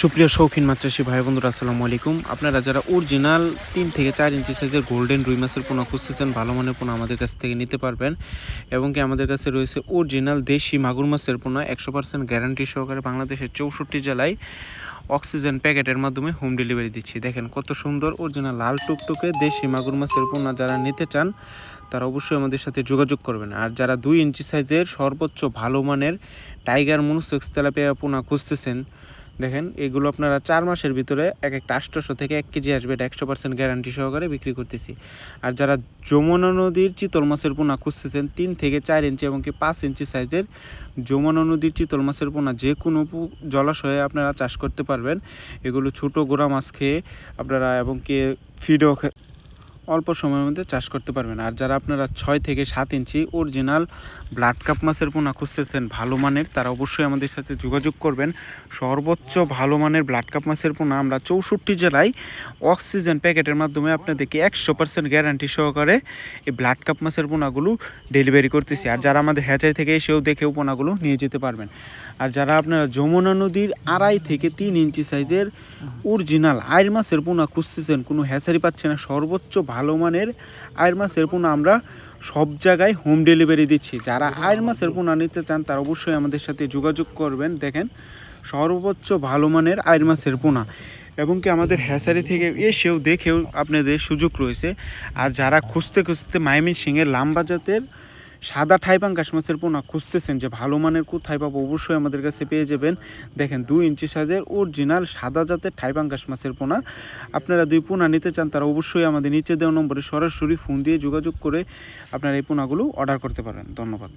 সুপ্রিয় শৌখিন মাছ চাষী ভাই বন্ধুরা আসসালামু আলাইকুম। আপনারা যারা অরিজিনাল 3 থেকে 4 ইঞ্চি সাইজের গোল্ডেন রুই মাছের পোনা খুঁজতেছেন, ভালো মানের পোনা আমাদের কাছ থেকে নিতে পারবেন। এবং কি আমাদের কাছে রয়েছে অরিজিনাল দেশি মাগুর মাছের পোনা 100% গ্যারান্টি সহকারে বাংলাদেশের 64 জেলায় অক্সিজেন প্যাকেটের মাধ্যমে হোম ডেলিভারি দিচ্ছি। দেখেন কত সুন্দর অরিজিনাল লাল টুকটুকে দেশি মাগুর মাছের পোনা যারা নিতে চান তারা অবশ্যই আমাদের সাথে যোগাযোগ করবেন। আর যারা 2 ইঞ্চি সাইজের সর্বোচ্চ ভালো মানের টাইগার মনুসেক্স তেলাপিয়া পোনা খুঁজতেছেন, দেখেন এগুলো আপনারা 4 মাসের ভিতরে এক একটা 800 থেকে 1 কেজি আসবে। এটা 100% গ্যারান্টি সহকারে বিক্রি করতেছি। আর যারা যমুনা নদীর চিতল মাছের পোনা খুঁজতেছেন 3 থেকে 4 ইঞ্চি এবং কি 5 ইঞ্চি সাইজের যমুনা নদীর চিতল মাছের পোনা যে কোনো জলাশয়ে আপনারা চাষ করতে পারবেন। এগুলো ছোট গোড়া মাছ খেয়ে আপনারা এবং কি ফিডও অল্প সময়ের মধ্যে চাষ করতে পারবেন। আর যারা আপনারা 6 থেকে 7 ইঞ্চি অরিজিনাল ব্লাড কাপ মাছের পোনা খুঁজতেছেন ভালো মানের, তারা অবশ্যই আমাদের সাথে যোগাযোগ করবেন। সর্বোচ্চ ভালো মানের ব্লাড কাপ মাছের পোনা আমরা 64 জেলায় অক্সিজেন প্যাকেটের মাধ্যমে আপনাদেরকে 100% গ্যারান্টি সহকারে এই ব্লাড কাপ মাছের পোনাগুলো ডেলিভারি করতেছি। আর যারা আমাদের হ্যাচারি থেকে এসেও দেখেও পোনাগুলো নিয়ে যেতে পারবেন। আর যারা আপনারা যমুনা নদীর 2.5 থেকে 3 ইঞ্চি সাইজের অরিজিনাল আইর মাছের পোনা খুঁজতেছেন, কোনো হ্যাচারি পাচ্ছে না, সর্বোচ্চ ভালো মানের আইর মাছের পোনা আমরা সব জায়গায় হোম ডেলিভারি দিচ্ছি। যারা আইর মাছের পোনা নিতে চান তারা অবশ্যই আমাদের সাথে যোগাযোগ করবেন। দেখেন সর্বোচ্চ ভালো মানের আইর মাছের পোনা এবং কি আমাদের হ্যাচারি থেকে এসেও দেখেও আপনাদের সুযোগ রয়েছে। আর যারা খুঁজতে ময়মনসিংহের লাম্বা জাতের সাদা ঠাইপাঙ্গাস মাছের পোনা খুঁজতেছেন যে ভালো মানের কোথায় পাবো, অবশ্যই আমাদের কাছে পেয়ে যাবেন। দেখেন 2 ইঞ্চি সাইজের অরিজিনাল সাদা জাতের ঠাইপাঙ্গাস মাছের পোনা আপনারা 2 পোনা নিতে চান তারা অবশ্যই আমাদের নিচে দেওয়া নম্বরে সরাসরি ফোন দিয়ে যোগাযোগ করে আপনারা এই পোনাগুলো অর্ডার করতে পারেন। ধন্যবাদ।